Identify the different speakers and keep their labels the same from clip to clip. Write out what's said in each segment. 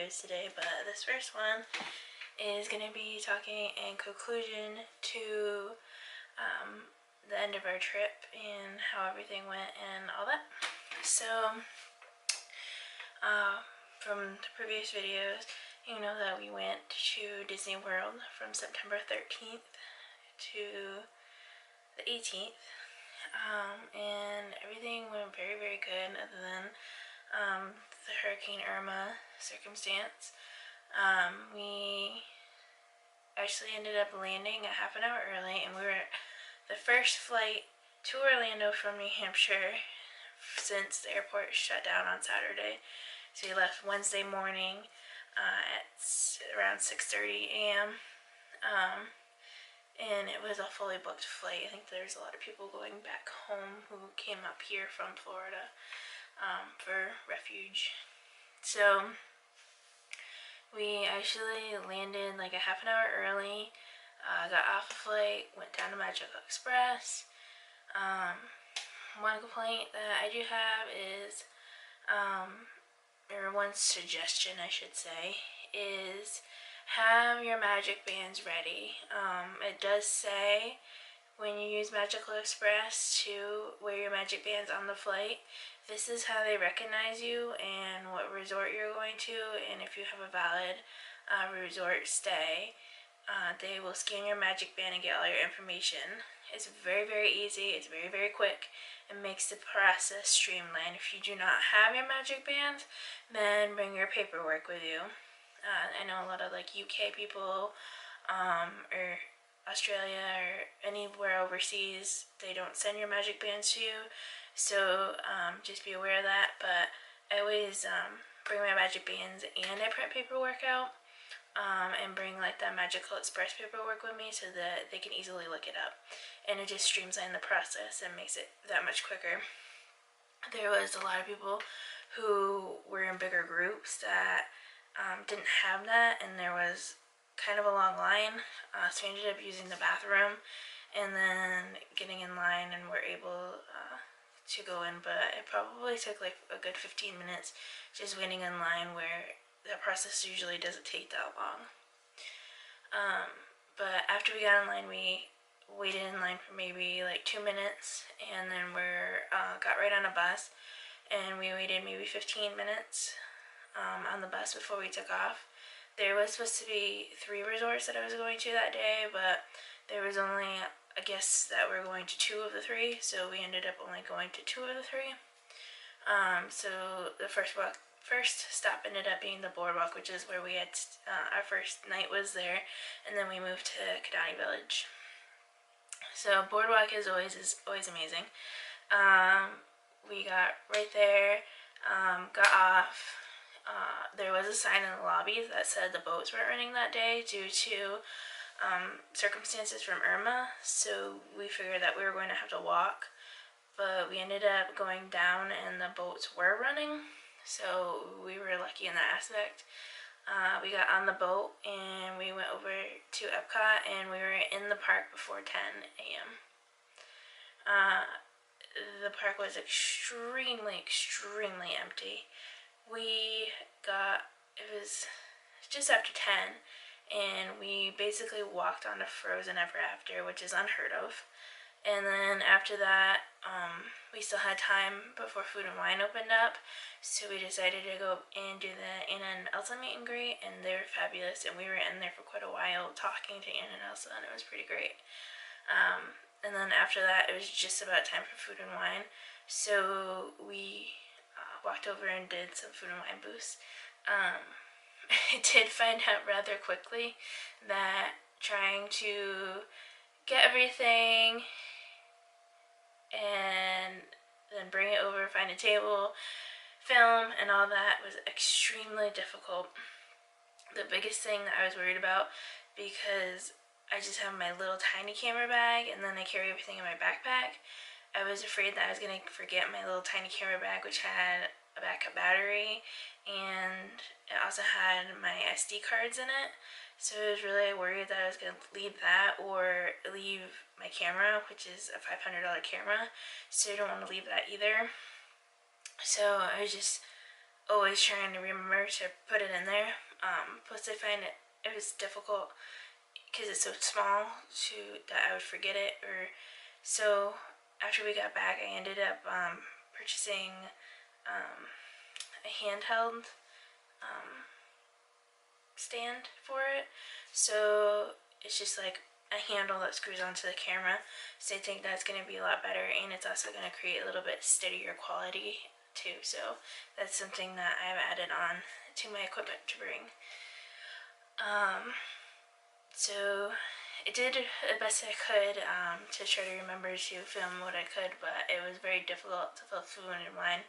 Speaker 1: videos today, but this first one is going to be talking in conclusion to the end of our trip and how everything went and all that. So, from the previous videos, you know that we went to Disney World from September 13th to the 18th, and everything went very, very good other than the Hurricane Irma circumstance. We actually ended up landing a half an hour early, and we were the first flight to Orlando from New Hampshire since the airport shut down on Saturday. So we left Wednesday morning at around 6:30 a.m. And it was a fully booked flight. I think there's a lot of people going back home who came up here from Florida for refuge. So we actually landed like a half an hour early, got off the flight, went down to Magical Express. One complaint that I do have is, or one suggestion I should say, is have your magic bands ready. It does say when you use Magical Express to wear your magic bands on the flight. This is how they recognize you and what resort you're going to, and if you have a valid resort stay, they will scan your magic band and get all your information. It's very, very easy. It's very, very quick. It makes the process streamlined. If you do not have your magic bands, then bring your paperwork with you. I know a lot of like UK people or Australia or anywhere overseas, they don't send your magic bands to you, so just be aware of that. But I always bring my magic bands and I print paperwork out, and bring like that Magical Express paperwork with me so that they can easily look it up, and it just streamlines the process and makes it that much quicker. There was a lot of people who were in bigger groups that didn't have that, and there was kind of a long line, so we ended up using the bathroom and then getting in line, and were able to go in, but it probably took like a good 15 minutes just waiting in line, where that process usually doesn't take that long. But after we got in line, we waited in line for maybe like 2 minutes, and then got right on a bus, and we waited maybe 15 minutes on the bus before we took off. There was supposed to be 3 resorts that I was going to that day, but there was only, I guess, that we're going to 2 of the 3, so we ended up only going to 2 of the 3. So the first stop ended up being the boardwalk, which is where we had our first night was there, and then we moved to Kidani Village. So boardwalk is always amazing. We got right there, got off. There was a sign in the lobby that said the boats weren't running that day due to circumstances from Irma, so we figured that we were going to have to walk, but we ended up going down and the boats were running, so we were lucky in that aspect. We got on the boat and we went over to Epcot, and we were in the park before 10 a.m. The park was extremely, extremely empty. It was just after 10, and we basically walked onto Frozen Ever After, which is unheard of. And then after that, we still had time before Food and Wine opened up, so we decided to go and do the Anna and Elsa meet and greet, and they were fabulous, and we were in there for quite a while talking to Anna and Elsa, and it was pretty great. And then after that, it was just about time for Food and Wine, so we walked over and did some Food and Wine booths. I did find out rather quickly that trying to get everything and then bring it over, find a table, film, and all that was extremely difficult. The biggest thing that I was worried about, because I just have my little tiny camera bag and then I carry everything in my backpack, I was afraid that I was going to forget my little tiny camera bag, which had a backup battery, and it also had my SD cards in it. So I was really worried that I was going to leave that or leave my camera, which is a $500 camera. So I don't want to leave that either. So I was just always trying to remember to put it in there. Plus I find it was difficult because it's so small that I would forget it. Or so after we got back, I ended up purchasing a handheld stand for it. So it's just like a handle that screws onto the camera. So I think that's going to be a lot better, and it's also going to create a little bit steadier quality too. So that's something that I've added on to my equipment to bring. So I did the best I could to try to remember to film what I could, but it was very difficult to film food and wine,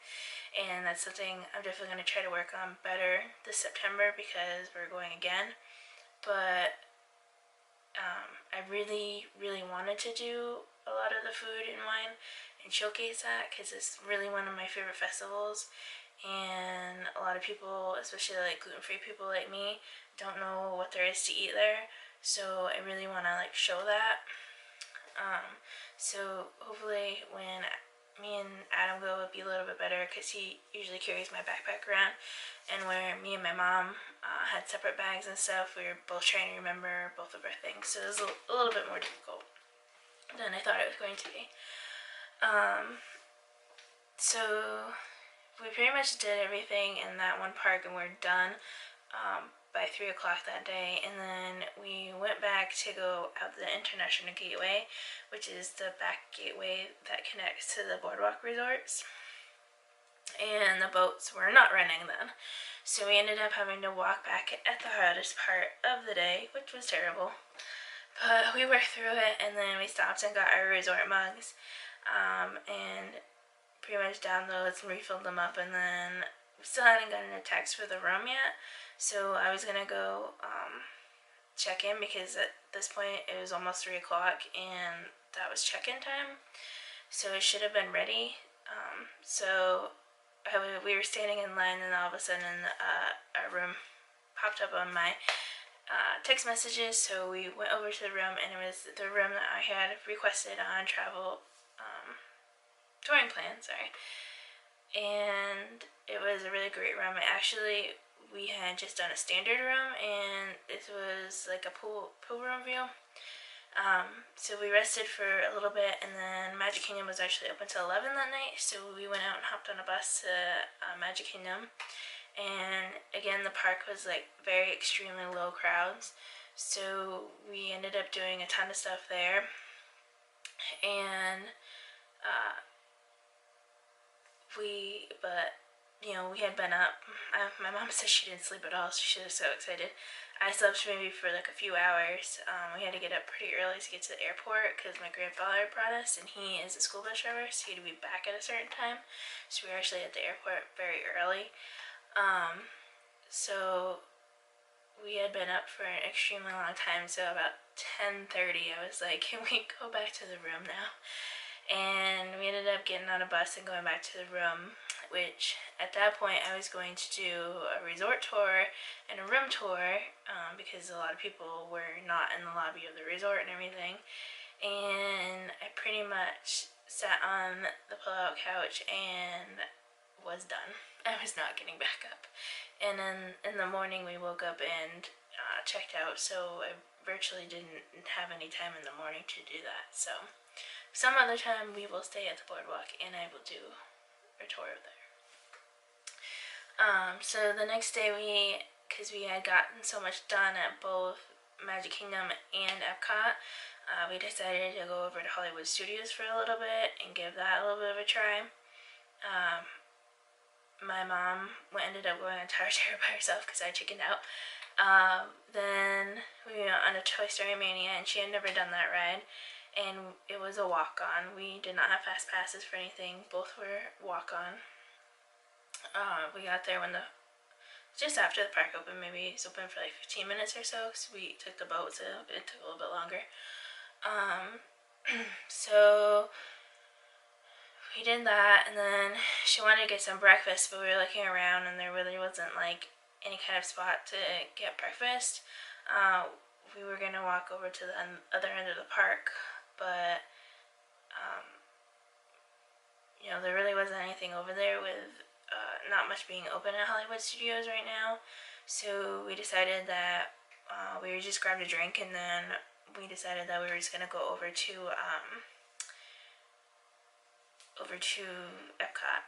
Speaker 1: and that's something I'm definitely going to try to work on better this September because we're going again. But I really wanted to do a lot of the food and wine and showcase that because it's really one of my favorite festivals, and a lot of people, especially like gluten-free people like me, don't know what there is to eat there. So I really want to like show that. So hopefully when me and Adam go, it'll be a little bit better because he usually carries my backpack around, and where me and my mom had separate bags and stuff, we were both trying to remember both of our things, so it was a little bit more difficult than I thought it was going to be. So we pretty much did everything in that one park, and we're done by 3 o'clock that day. And then we went back to go out the International Gateway, which is the back gateway that connects to the boardwalk resorts. And the boats were not running then, so we ended up having to walk back at the hardest part of the day, which was terrible. But we worked through it, and then we stopped and got our resort mugs, and pretty much downloads and refilled them up, and then we still hadn't gotten a text for the room yet. So I was gonna go check in because at this point it was almost 3 o'clock and that was check-in time. So it should have been ready. So we were standing in line, and all of a sudden our room popped up on my text messages. So we went over to the room, and it was the room that I had requested on travel touring plan, and it was a really great room. We had just done a standard room, and it was like a pool room view. So we rested for a little bit, and then Magic Kingdom was actually open till 11 that night, so we went out and hopped on a bus to Magic Kingdom. And again, the park was like very extremely low crowds, so we ended up doing a ton of stuff there. And we had been up. My mom said she didn't sleep at all, so she was so excited. I slept maybe for like a few hours. We had to get up pretty early to get to the airport because my grandfather brought us, and he is a school bus driver, so he had to be back at a certain time. So we were actually at the airport very early. So we had been up for an extremely long time, so about 10:30 I was like, can we go back to the room now? And we ended up getting on a bus and going back to the room, which at that point I was going to do a resort tour and a room tour because a lot of people were not in the lobby of the resort and everything. And I pretty much sat on the pull-out couch and was done. I was not getting back up. And then in the morning we woke up and checked out, so I virtually didn't have any time in the morning to do that. So some other time we will stay at the boardwalk and I will do a tour of there. So the next day because we had gotten so much done at both Magic Kingdom and Epcot, we decided to go over to Hollywood Studios for a little bit and give that a little bit of a try. My mom ended up going on Tower Terror by herself because I chickened out. Then we went on a Toy Story Mania, and she had never done that ride, and it was a walk-on. We did not have fast passes for anything. Both were walk-on. We got there just after the park opened. Maybe it's open for like 15 minutes or so, because we took the boat, so it took a little bit longer. So we did that, and then she wanted to get some breakfast, but we were looking around and there really wasn't like any kind of spot to get breakfast. We were gonna walk over to the other end of the park, but there really wasn't anything over there with not much being open at Hollywood Studios right now. So we decided that we would just grab a drink, and then we decided that we were just gonna go over to Epcot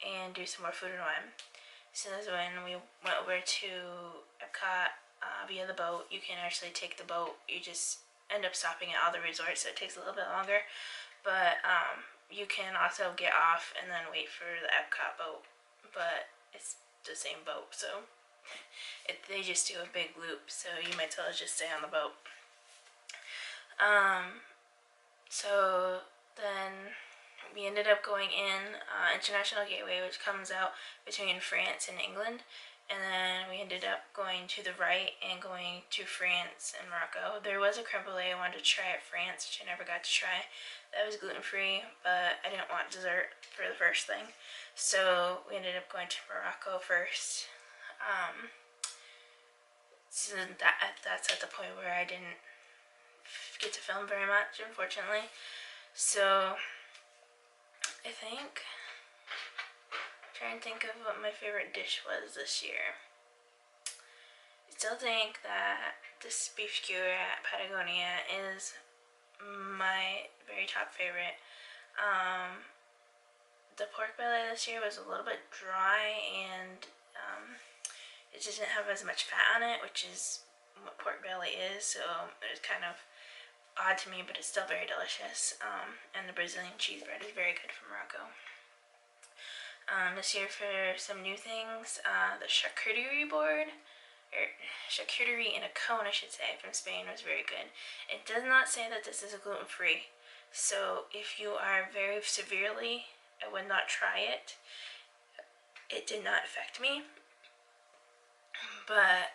Speaker 1: and do some more food and wine. So that's when we went over to Epcot via the boat. You can actually take the boat. You just end up stopping at all the resorts, so it takes a little bit longer. But you can also get off and then wait for the Epcot boat. But it's the same boat, so they just do a big loop. So you might as well just stay on the boat. So then we ended up going in International Gateway, which comes out between France and England, and then we ended up going to the right and going to France and Morocco. There was a creme brulee I wanted to try at France, which I never got to try. That was gluten-free, but I didn't want dessert for the first thing, so we ended up going to Morocco first. So that's at the point where I didn't get to film very much, unfortunately. So I think, I'm trying to think of what my favorite dish was this year. I still think that this beef skewer at Patagonia is my very top favorite. The pork belly this year was a little bit dry, and it just didn't have as much fat on it, which is what pork belly is, so it was kind of odd to me, but it's still very delicious. And the Brazilian cheese bread is very good from Morocco. This year, for some new things, the charcuterie board, or charcuterie in a cone, I should say, from Spain was very good. It does not say that this is gluten-free, so if you are very severely, I would not try it. It did not affect me, but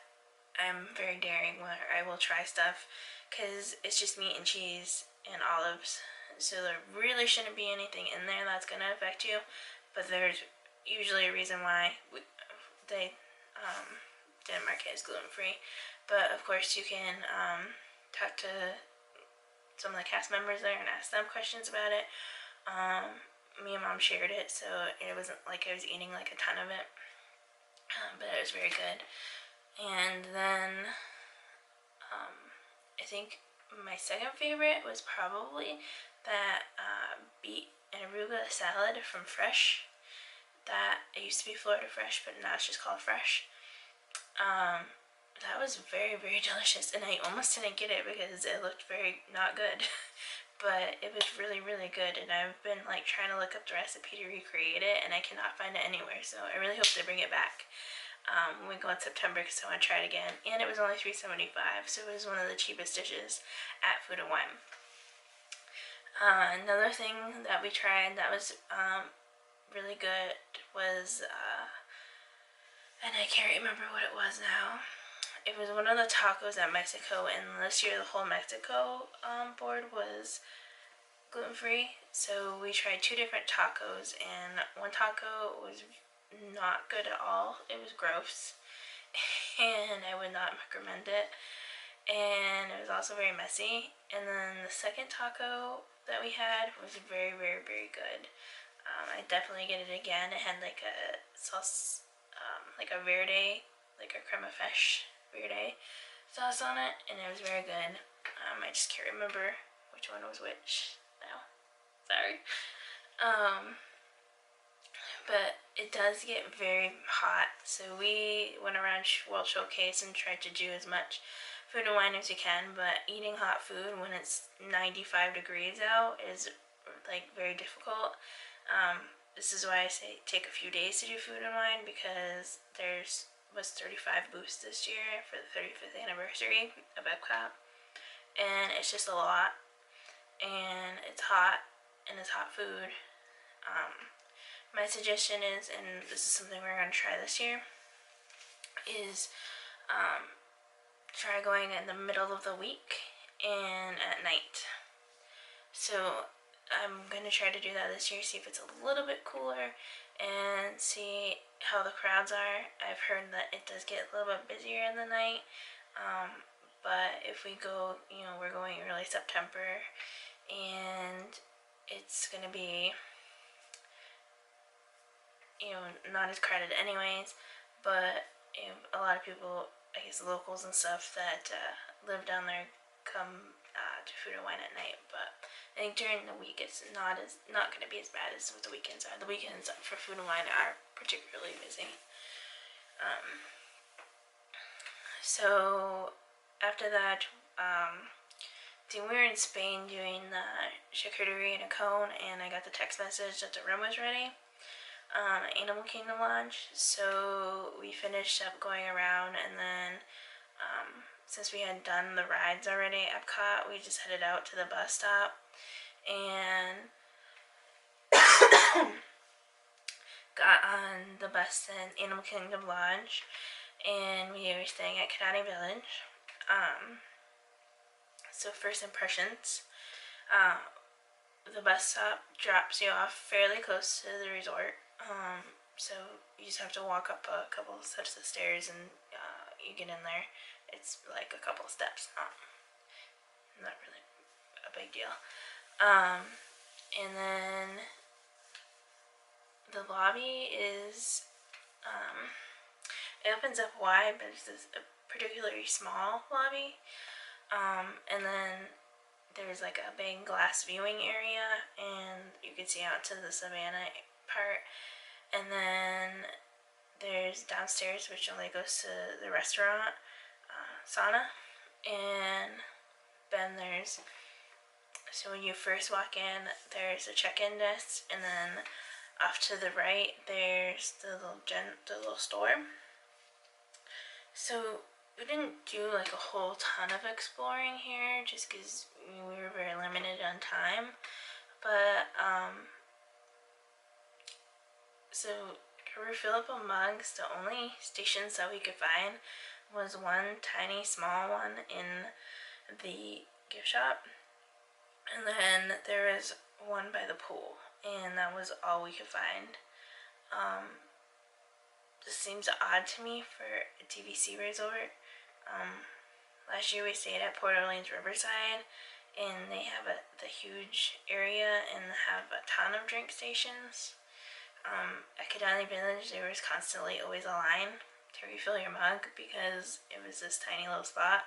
Speaker 1: I'm very daring where I will try stuff, because it's just meat and cheese and olives, so there really shouldn't be anything in there that's going to affect you, but there's usually a reason why they didn't mark it as gluten-free. But of course you can talk to some of the cast members there and ask them questions about it. Me and Mom shared it, so it wasn't like I was eating like a ton of it, but it was very good. And then I think my second favorite was probably that beet and arugula salad from Fresh. That it used to be Florida Fresh, but now it's just called Fresh. That was very, very delicious, and I almost didn't get it because it looked very not good. But it was really, really good, and I've been like trying to look up the recipe to recreate it, and I cannot find it anywhere, so I really hope they bring it back when we go in September, because I want to try it again. And it was only $3.75, so it was one of the cheapest dishes at Food and Wine. Another thing that we tried that was really good was, and I can't remember what it was now. It was one of the tacos at Mexico, and this year the whole Mexico board was gluten-free, so we tried 2 different tacos, and one taco was not good at all. It was gross, and I would not recommend it, and it was also very messy. And then the second taco that we had was very, very, very good. I definitely get it again. It had like a sauce, like a verde, like a creme fraiche verde sauce on it, and it was very good. I just can't remember which one was which now. Sorry. But it does get very hot, so we went around World Showcase and tried to do as much food and wine as we can, but eating hot food when it's 95 degrees out is like very difficult. This is why I say take a few days to do food and wine, because was 35 booths this year for the 35th anniversary of Epcot, and it's just a lot, and it's hot, and it's hot food. My suggestion is, and this is something we're going to try this year, is try going in the middle of the week and at night. So I'm going to try to do that this year, see if it's a little bit cooler, and see how the crowds are. I've heard that it does get a little bit busier in the night, but if we go, we're going early September, and it's going to be not as crowded anyways, but a lot of people, I guess locals and stuff that live down there come to Food and Wine at night. But I think during the week it's not going to be as bad as what the weekends are. The weekends for Food and Wine are particularly busy. So after that, we were in Spain doing the charcuterie in a cone, and I got the text message that the room was ready. Animal Kingdom Lodge. So we finished up going around, and then since we had done the rides already at Epcot, we just headed out to the bus stop and got on the bus in Animal Kingdom Lodge, and we were staying at Canadi Village. So first impressions, the bus stop drops you off fairly close to the resort. So you just have to walk up a couple of sets of stairs and you get in there. It's like a couple of steps, not really a big deal. And then the lobby is, it opens up wide, but it's a particularly small lobby. And then there's like a big glass viewing area, and you can see out to the savannah part. And then there's downstairs, which only goes to the restaurant, sauna. And then so when you first walk in, there's a check-in desk, and then off to the right, there's the little store. So we didn't do like a whole ton of exploring here, just because we were very limited on time. But so to refill up on mugs, the only stations that we could find was one tiny small one in the gift shop, and then there was one by the pool, and that was all we could find. This seems odd to me for a TVC resort. Last year we stayed at Port Orleans Riverside, and they have the huge area and have a ton of drink stations. At Kidani Village, there was constantly always a line to refill your mug because it was this tiny little spot,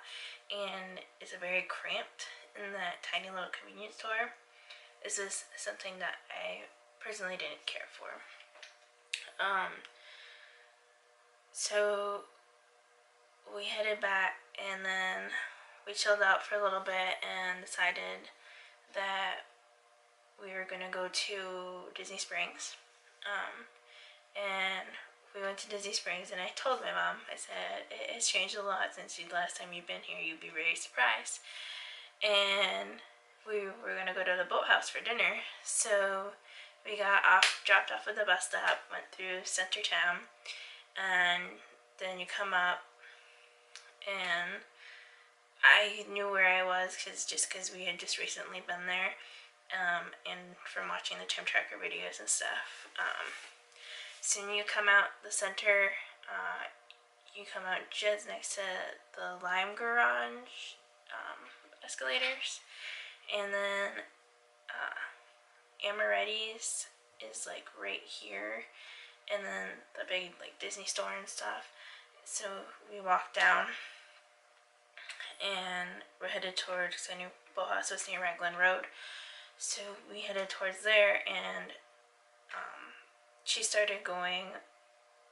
Speaker 1: and it's very cramped in that tiny little convenience store. This is something that I personally didn't care for. So we headed back, and then we chilled out for a little bit and decided that we were gonna go to Disney Springs. And we went to Disney Springs, and I told my mom, I said, it's changed a lot since the last time you've been here. You'd be very surprised. And we were gonna go to the boathouse for dinner. So we dropped off at the bus stop, went through Center Town, and then you come up, and I knew where I was because we had just recently been there, and from watching the Tim Tracker videos and stuff. So when you come out the center, you come out just next to the Lime Garage escalators, and then Amaretti's is like right here, and then the big like Disney store and stuff. So we walked down, and we're headed towards, because I knew Boathouse was near Raglan Road, so we headed towards there, and she started going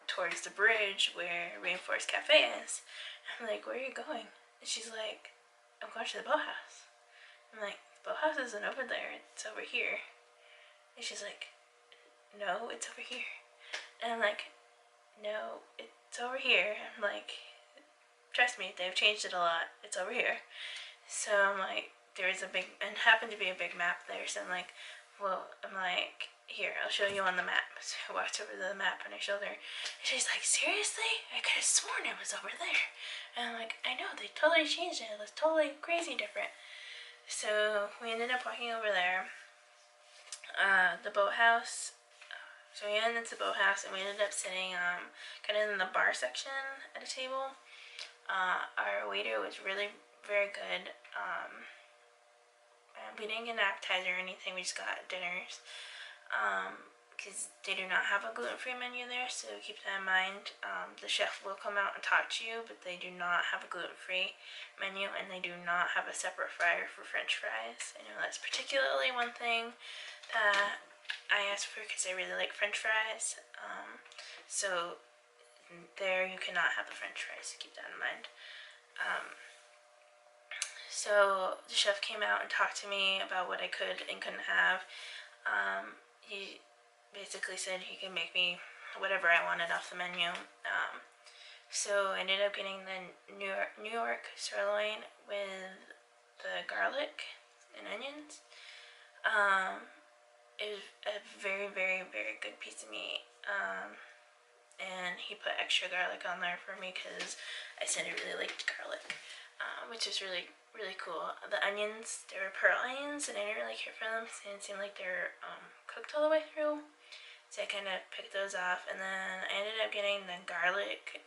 Speaker 1: towards the bridge where Rainforest Cafe is. I'm like, where are you going? And she's like, I'm going to the boathouse. I'm like, the boathouse isn't over there, it's over here. And she's like, no, it's over here. And I'm like, no, it's over here. I'm like, trust me, they've changed it a lot, it's over here. So I'm like, there is a big, and happened to be a big map there, so I'm like, here, I'll show you on the map. So I walked over to the map and I showed her, and she's like, seriously? I could have sworn it was over there. And I'm like, I know, they totally changed it, it was totally crazy different. So we ended up walking over there. The boathouse, so we ended up at the boathouse, and we ended up sitting kind of in the bar section at a table. Our waiter was really very good. We didn't get an appetizer or anything, we just got dinners. because they do not have a gluten-free menu there, so keep that in mind. The chef will come out and talk to you, but they do not have a gluten-free menu, and they do not have a separate fryer for French fries. I know that's particularly one thing that I asked for because I really like French fries. So there you cannot have the French fries, so keep that in mind. So the chef came out and talked to me about what I could and couldn't have. He basically said he could make me whatever I wanted off the menu. So I ended up getting the New York sirloin with the garlic and onions. It was a very, very, very good piece of meat. And he put extra garlic on there for me because I said I really liked garlic, which is really, really cool. The onions, they were pearl onions, and I didn't really care for them because they didn't seem like they were cooked all the way through. So I kind of picked those off, and then I ended up getting the garlic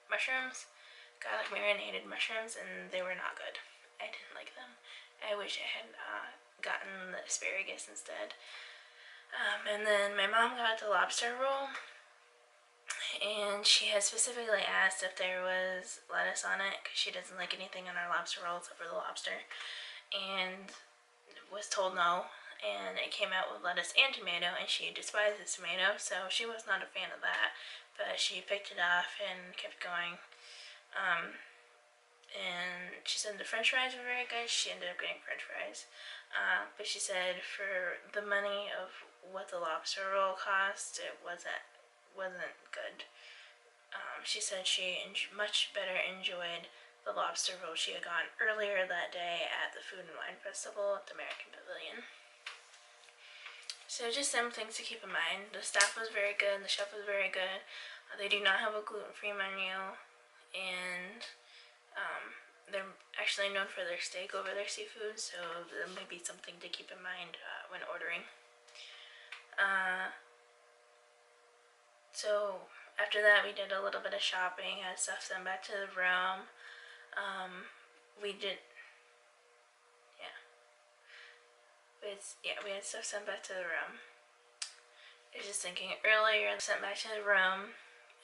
Speaker 1: mushrooms, garlic marinated mushrooms, and they were not good. I didn't like them. I wish I had gotten the asparagus instead. And then my mom got the lobster roll, and she had specifically asked if there was lettuce on it because she doesn't like anything on our lobster roll except for the lobster, and was told no. And it came out with lettuce and tomato, and she despises tomato, so she was not a fan of that, but she picked it off and kept going. And she said the French fries were very good. She ended up getting French fries, but she said for the money of what the lobster roll cost, it wasn't good. She said she much better enjoyed the lobster roll she had gotten earlier that day at the Food and Wine Festival at the American Pavilion. So just some things to keep in mind. The staff was very good, the chef was very good. They do not have a gluten-free menu, and they're actually known for their steak over their seafood, so that might be something to keep in mind when ordering. So after that, we did a little bit of shopping, had stuff sent back to the room. We had stuff sent back to the room. I was just thinking earlier, sent back to the room,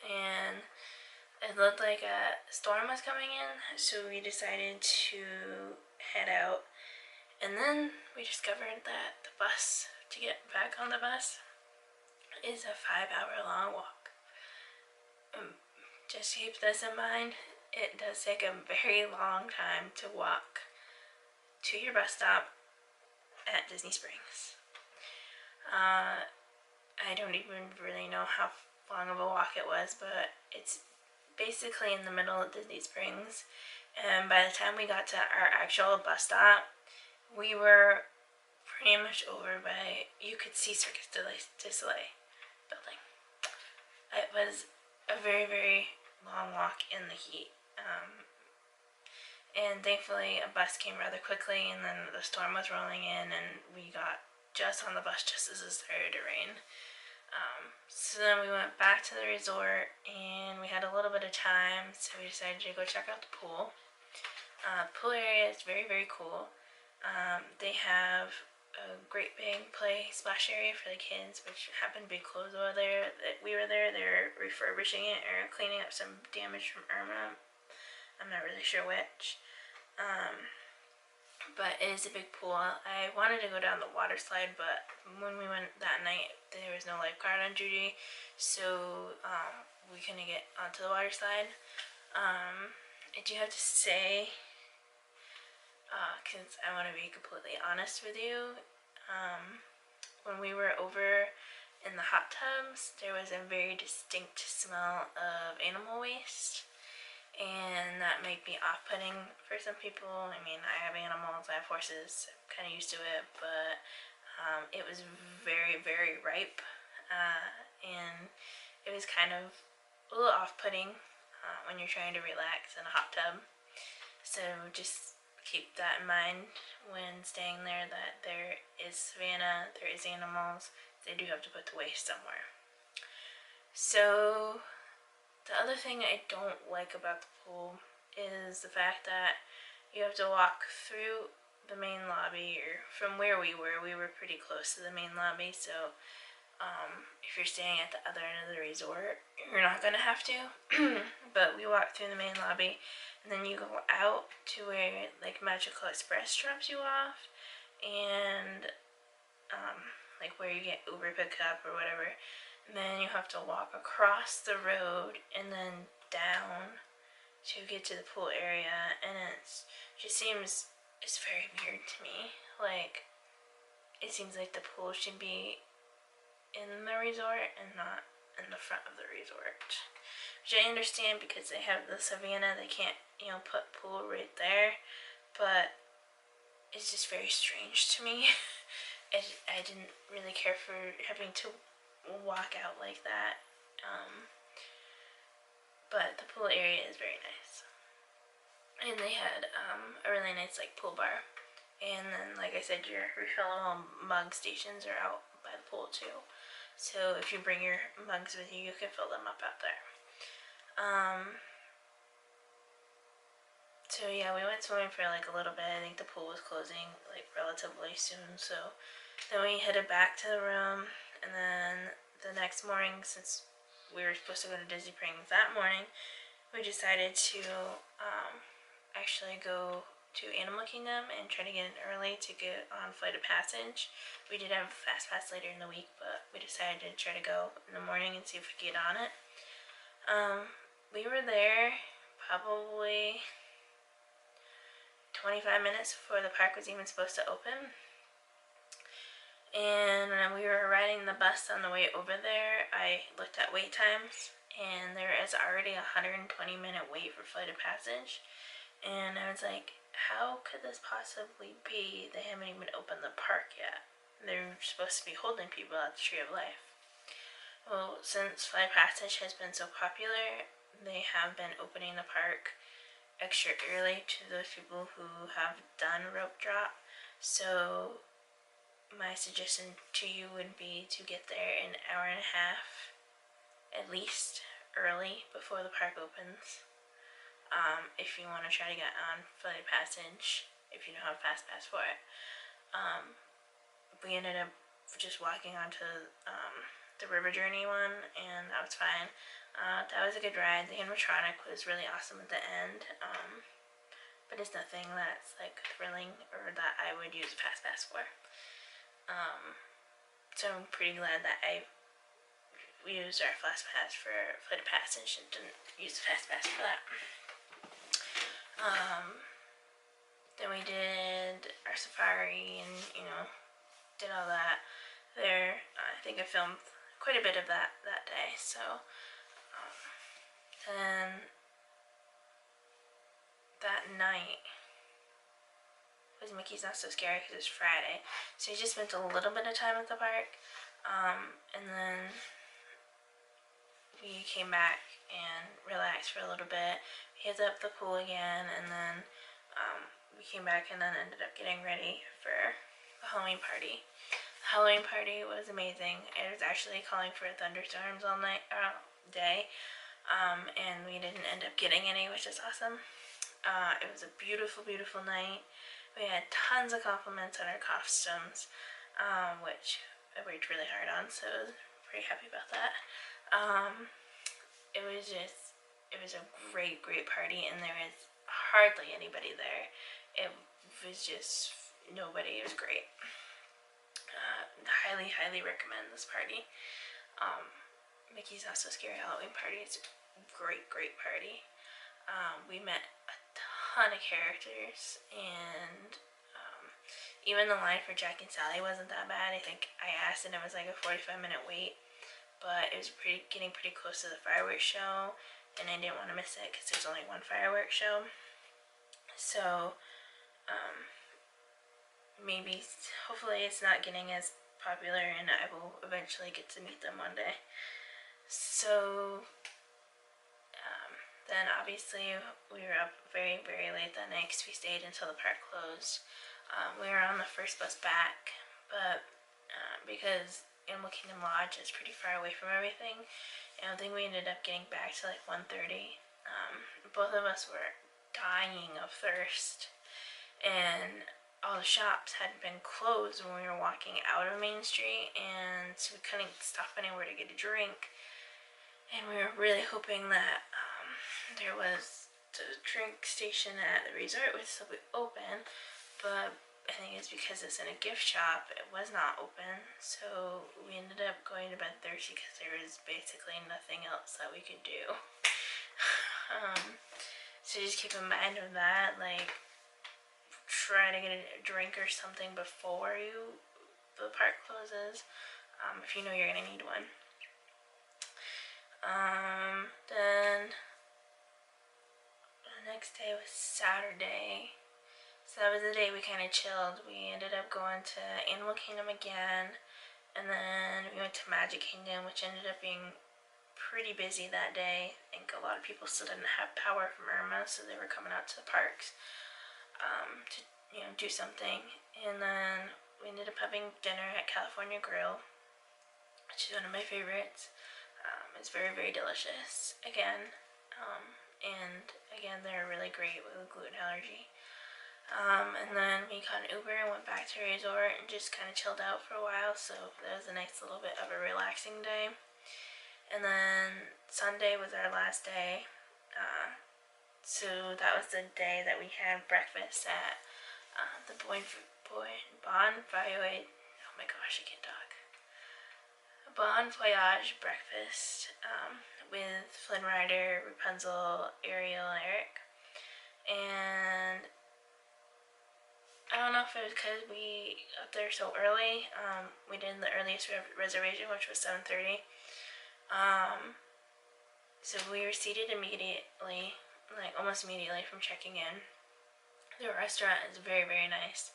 Speaker 1: and it looked like a storm was coming in, so we decided to head out. And then we discovered that the bus, to get back on the bus, is a 5-hour long walk. Just keep this in mind, it does take a very long time to walk to your bus stop at Disney Springs. I don't even really know how long of a walk it was, but it's basically in the middle of Disney Springs, and by the time we got to our actual bus stop, we were pretty much over by, you could see Circus du Soleil building. It was a very, very long walk in the heat, and thankfully a bus came rather quickly, and then the storm was rolling in, and we got just on the bus just as it started to rain. So then we went back to the resort, and we had a little bit of time, so we decided to go check out the pool. Pool area is very, very cool. They have a great big play splash area for the kids, which happened to be closed over there. We were there, they're refurbishing it or cleaning up some damage from Irma. I'm not really sure which. But it is a big pool. I wanted to go down the water slide, but when we went that night, there was no lifeguard on duty, so we couldn't get onto the water slide. I do have to say, because I want to be completely honest with you, when we were over in the hot tubs, there was a very distinct smell of animal waste, and that might be off-putting for some people. I mean, I have animals, I have horses, I'm kind of used to it, but it was very, very ripe, and it was kind of a little off-putting when you're trying to relax in a hot tub. So just keep that in mind when staying there, that there is savanna, there is animals, they do have to put the waste somewhere. So the other thing I don't like about the pool is the fact that you have to walk through the main lobby, or from where we were pretty close to the main lobby, so if you're staying at the other end of the resort, you're not gonna have to. But we walked through the main lobby, and then you go out to where like Magical Express drops you off, and like where you get Uber pickup or whatever. And then you have to walk across the road and then down to get to the pool area, and it's very weird to me. Like, it seems like the pool should be in the resort and not in the front of the resort. Which I understand because they have the Savannah, they can't, put pool right there. But it's just very strange to me. I didn't really care for having to walk out like that. But the pool area is very nice. And they had a really nice like pool bar. And then, like I said, your refillable mug stations are out by the pool too. So if you bring your mugs with you, you can fill them up out there. So yeah, we went swimming for like a little bit. I think the pool was closing like relatively soon. So then we headed back to the room, and then the next morning, since we were supposed to go to Disney Springs that morning, we decided to actually go to Animal Kingdom and try to get in early to get on Flight of Passage. We did have a Fast Pass later in the week, but we decided to try to go in the morning and see if we could get on it. We were there probably 25 minutes before the park was even supposed to open. And when we were riding the bus on the way over there, I looked at wait times, and there is already a 120-minute wait for Flight of Passage. And I was like, how could this possibly be? They haven't even opened the park yet. They're supposed to be holding people at the Tree of Life. Well, since Flight of Passage has been so popular, they have been opening the park extra early to those people who have done rope drop. So my suggestion to you would be to get there an hour and a half at least early before the park opens. If you want to try to get on Flight of Passage, if you don't have Fast Pass for it. We ended up just walking onto the River Journey one, and that was fine. That was a good ride. The animatronic was really awesome at the end, but it's nothing that's like thrilling or that I would use a Fast Pass for. So I'm pretty glad that we used our Fast Pass for Flight of Passage and didn't use the Fast Pass for that. Then we did our safari and, did all that there. I think I filmed quite a bit of that day. So then that night was Mickey's Not So Scary because it's Friday. So we just spent a little bit of time at the park. And then we came back and relaxed for a little bit. We hit up the pool again, and then we came back and then ended up getting ready for the Halloween party. The Halloween party was amazing. It was actually calling for thunderstorms all day, and we didn't end up getting any, which is awesome. It was a beautiful, beautiful night. We had tons of compliments on our costumes, which I worked really hard on, so I was pretty happy about that. It was a great, great party, and there was hardly anybody there. It was just nobody. It was great. Highly, highly recommend this party. Mickey's Not So Scary Halloween party is a great, great party. We met a ton of characters, and even the line for Jack and Sally wasn't that bad. I think I asked and it was like a 45-minute wait, but it was getting pretty close to the fireworks show, and I didn't want to miss it because there's only one fireworks show. So hopefully it's not getting as popular, and I will eventually get to meet them one day. So then obviously we were up very, very late that night because we stayed until the park closed. We were on the first bus back, but because Animal Kingdom Lodge is pretty far away from everything, and I think we ended up getting back to like 1:30. Both of us were dying of thirst, and all the shops had been closed when we were walking out of Main Street, and so we couldn't stop anywhere to get a drink. And we were really hoping that there was the drink station at the resort would still be open, but I think it's because it's in a gift shop, it was not open. So we ended up going to bed thirsty because there was basically nothing else that we could do. So just keep in mind of that, like try to get a drink or something before the park closes, if you know you're gonna need one. Then the next day was Saturday. So that was the day we kind of chilled. We ended up going to Animal Kingdom again, and then we went to Magic Kingdom, which ended up being pretty busy that day. I think a lot of people still didn't have power from Irma, so they were coming out to the parks to do something. And then we ended up having dinner at California Grill, which is one of my favorites. It's very, very delicious again, and again they're really great with a gluten allergy. And then we got an Uber and went back to the resort and just kind of chilled out for a while, so that was a nice little bit of a relaxing day. And then Sunday was our last day, so that was the day that we had breakfast at the Bon Voyage. Oh my gosh, I can't talk. Bon Voyage breakfast with Flynn Rider, Rapunzel, Ariel, and Eric. And I don't know if it was because we got there so early. We did the earliest reservation, which was 7:30. So we were seated immediately, like almost immediately from checking in. The restaurant is very, very nice.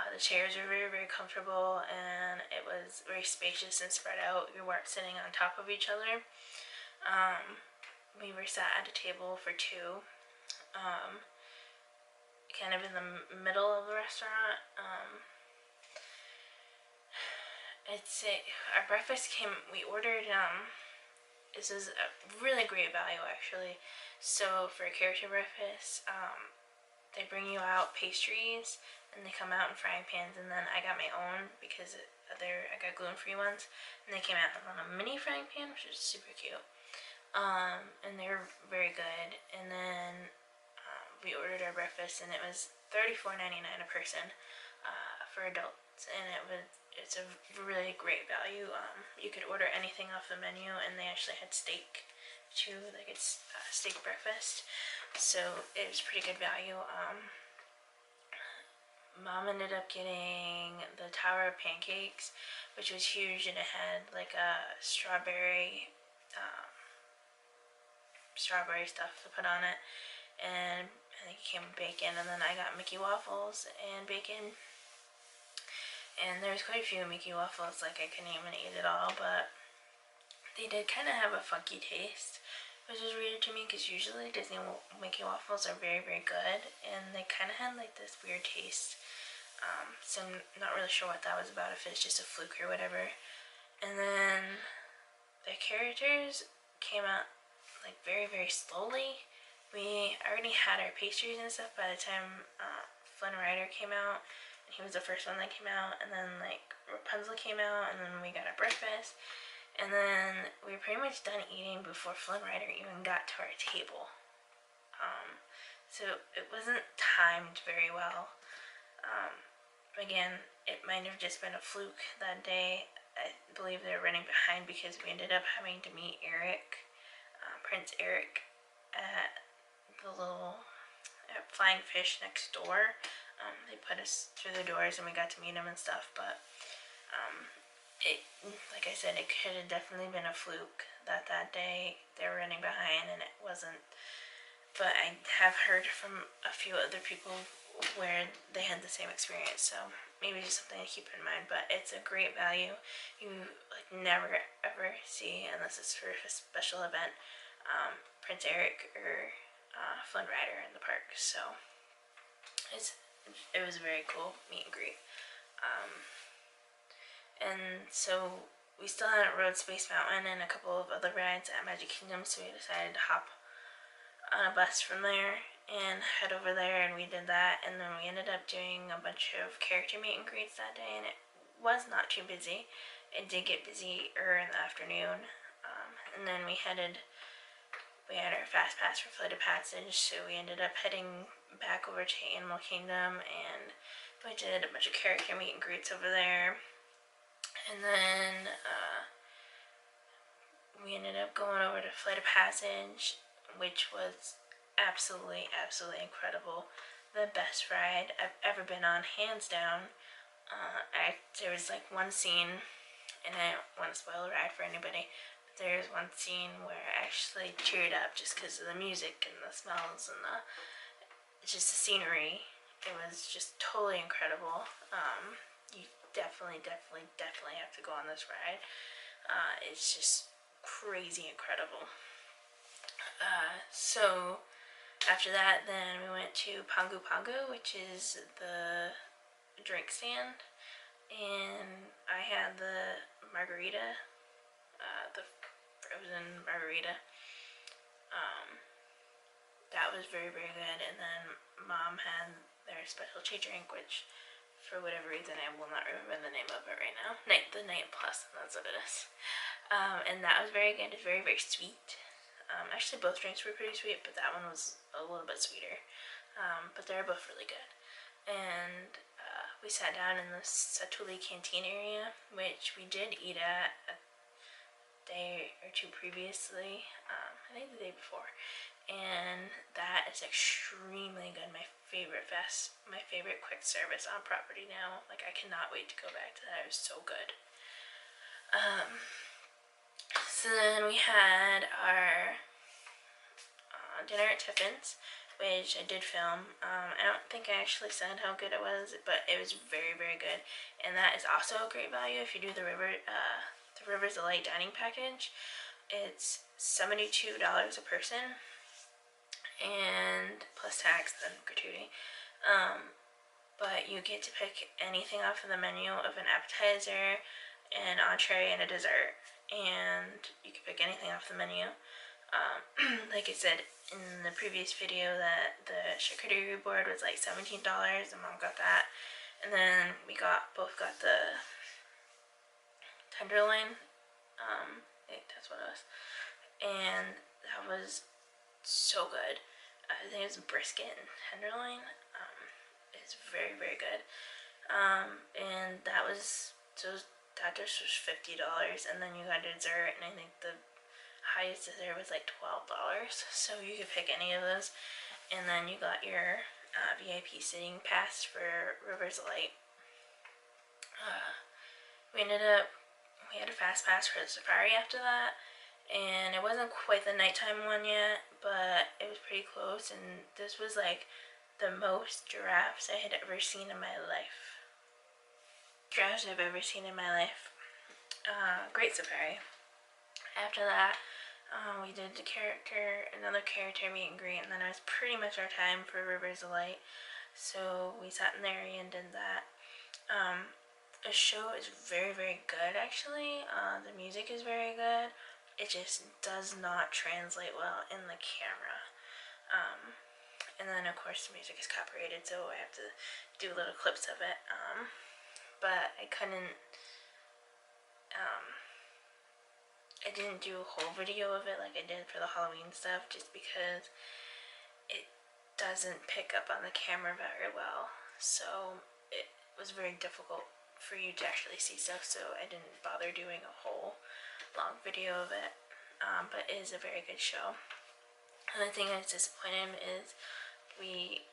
Speaker 1: The chairs were very, very comfortable, and it was very spacious and spread out. We weren't sitting on top of each other. We were sat at a table for two, kind of in the middle of the restaurant. Our breakfast we ordered, this is a really great value actually. So for a character breakfast, they bring you out pastries, and they come out in frying pans, and then I got my own because I got gluten-free ones, and they came out on a mini frying pan, which is super cute. And they're very good. And then we ordered our breakfast, and it was $34.99 a person for adults, and it's a really great value. You could order anything off the menu, and they actually had steak too, like it's steak breakfast, so it was pretty good value. Mom ended up getting the Tower of Pancakes, which was huge, and it had like a strawberry stuff to put on it, and I think it came with bacon. And then I got Mickey waffles and bacon, and there was quite a few Mickey waffles, like I couldn't even eat it all, but they did kind of have a funky taste, which was weird to me because usually Disney Mickey waffles are very, very good, and they kind of had like this weird taste. So I'm not really sure what that was about, if it's just a fluke or whatever. And then the characters came out like very, very slowly. We already had our pastries and stuff by the time Flynn Rider came out, and he was the first one that came out, and then like Rapunzel came out, and then we got our breakfast, and then we were pretty much done eating before Flynn Rider even got to our table. So it wasn't timed very well. Again, it might have just been a fluke that day. I believe they were running behind because we ended up having to meet Eric, Prince Eric, at the little Flying Fish next door. They put us through the doors and we got to meet him and stuff, but like I said, it could have definitely been a fluke that day they were running behind and it wasn't. But I have heard from a few other people where they had the same experience, so maybe just something to keep in mind. But it's a great value. You like never ever see, unless it's for a special event, Prince Eric or Flynn Rider in the park. So it was a very cool meet and greet. And so we still hadn't rode Space Mountain and a couple of other rides at Magic Kingdom, so we decided to hop on a bus from there and head over there, and we did that. And then we ended up doing a bunch of character meet and greets that day, and it was not too busy. It did get busier in the afternoon, and then we had our fast pass for Flight of Passage, so we ended up heading back over to Animal Kingdom, and we did a bunch of character meet and greets over there. And then we ended up going over to Flight of Passage, which was absolutely incredible. The best ride I've ever been on, hands down. There was like one scene, and I don't want to spoil the ride for anybody, but there's one scene where I actually teared up just because of the music and the smells and just the scenery. It was just totally incredible. You definitely have to go on this ride. It's just crazy incredible. So after that, then we went to Pangu Pangu, which is the drink stand, and I had the margarita, the frozen margarita. That was very good. And then Mom had their specialty drink, which for whatever reason I will not remember the name of it right now. The Night Plus, that's what it is. And that was very good. It's very sweet. Actually, both drinks were pretty sweet, but that one was a little bit sweeter. But they were both really good. And we sat down in the Satuli Canteen area, which we did eat at a day or two previously. I think the day before. And that is extremely good. My favorite quick service on property now. Like, I cannot wait to go back to that. It was so good. So then we had our dinner at Tiffin's, which I did film. I don't think I actually said how good it was, but it was very good. And that is also a great value if you do the Rivers of Light dining package. It's $72 a person, and plus tax, then gratuity. But you get to pick anything off of the menu of an appetizer, an entree, and a dessert. And you can pick anything off the menu. Like I said in the previous video, that the charcuterie board was like $17, and Mom got that. And then we both got the tenderloin. I think that's what it was. And that was so good. I think it was brisket and tenderloin. It's very good. And that dish was $50, and then you got a dessert, and I think the highest dessert was like $12. So you could pick any of those, and then you got your VIP sitting pass for Rivers of Light. We had a fast pass for the safari after that, and it wasn't quite the nighttime one yet, but it was pretty close. And this was like the most giraffes I had ever seen in my life. Great safari. After that, we did another character meet and greet, and then it was pretty much our time for Rivers of Light. So we sat in the area and did that. The show is very good, actually. The music is very good. It just does not translate well in the camera. And then of course the music is copyrighted, so I have to do little clips of it. But I didn't do a whole video of it like I did for the Halloween stuff, just because it doesn't pick up on the camera very well. So it was very difficult for you to actually see stuff, so I didn't bother doing a whole long video of it. But it is a very good show. Another thing I was disappointed in is we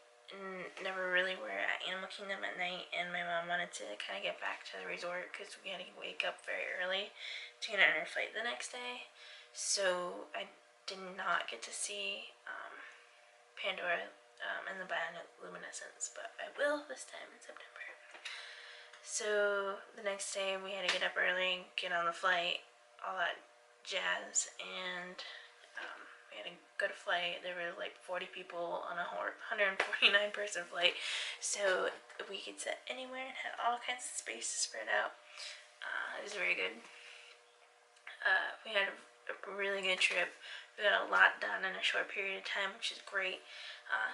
Speaker 1: never really were at Animal Kingdom at night, and my mom wanted to kind of get back to the resort because we had to wake up very early to get on our flight the next day. So I did not get to see Pandora and the bioluminescence, but I will this time in September. So the next day we had to get up early, get on the flight, all that jazz, and we had a good flight. There were like 40 people on a 149 person flight, so we could sit anywhere and had all kinds of space to spread out. It was very good. We had a really good trip. we got a lot done in a short period of time, which is great.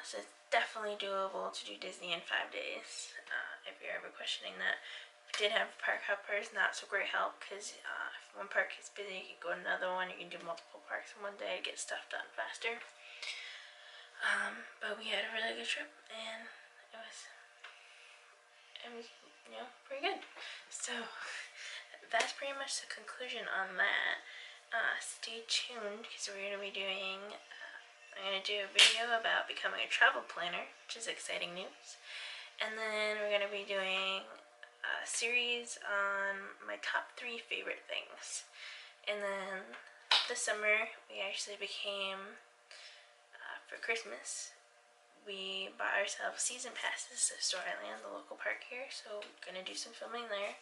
Speaker 1: So it's definitely doable to do Disney in 5 days, if you're ever questioning that. We did have park hoppers, not so great help, because if one park is busy, you can go to another one. You can do multiple parks in one day to get stuff done faster. But we had a really good trip, and it was pretty good. So that's pretty much the conclusion on that. Stay tuned, because we're going to be doing I'm going to do a video about becoming a travel planner, which is exciting news. And then we're going to be doing a series on my top 3 favorite things. And then this summer, we actually became, for Christmas, we bought ourselves season passes to Storyland, the local park here, so we're going to do some filming there.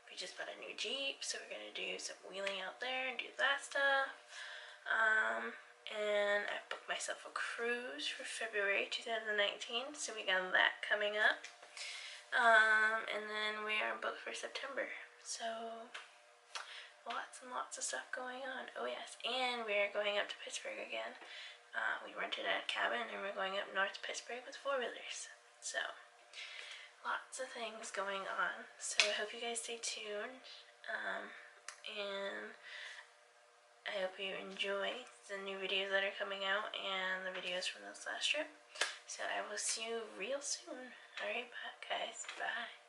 Speaker 1: We just bought a new Jeep, so we're going to do some wheeling out there and do that stuff. And I booked myself a cruise for February 2019, so we got that coming up. And then we are booked for September, so lots and lots of stuff going on. Oh yes, and we are going up to Pittsburgh again. We rented a cabin and we're going up north to Pittsburgh with 4-wheelers. So lots of things going on. So I hope you guys stay tuned. And I hope you enjoy the new videos that are coming out and the videos from this last trip. So I will see you real soon. Alright, bye guys. Bye.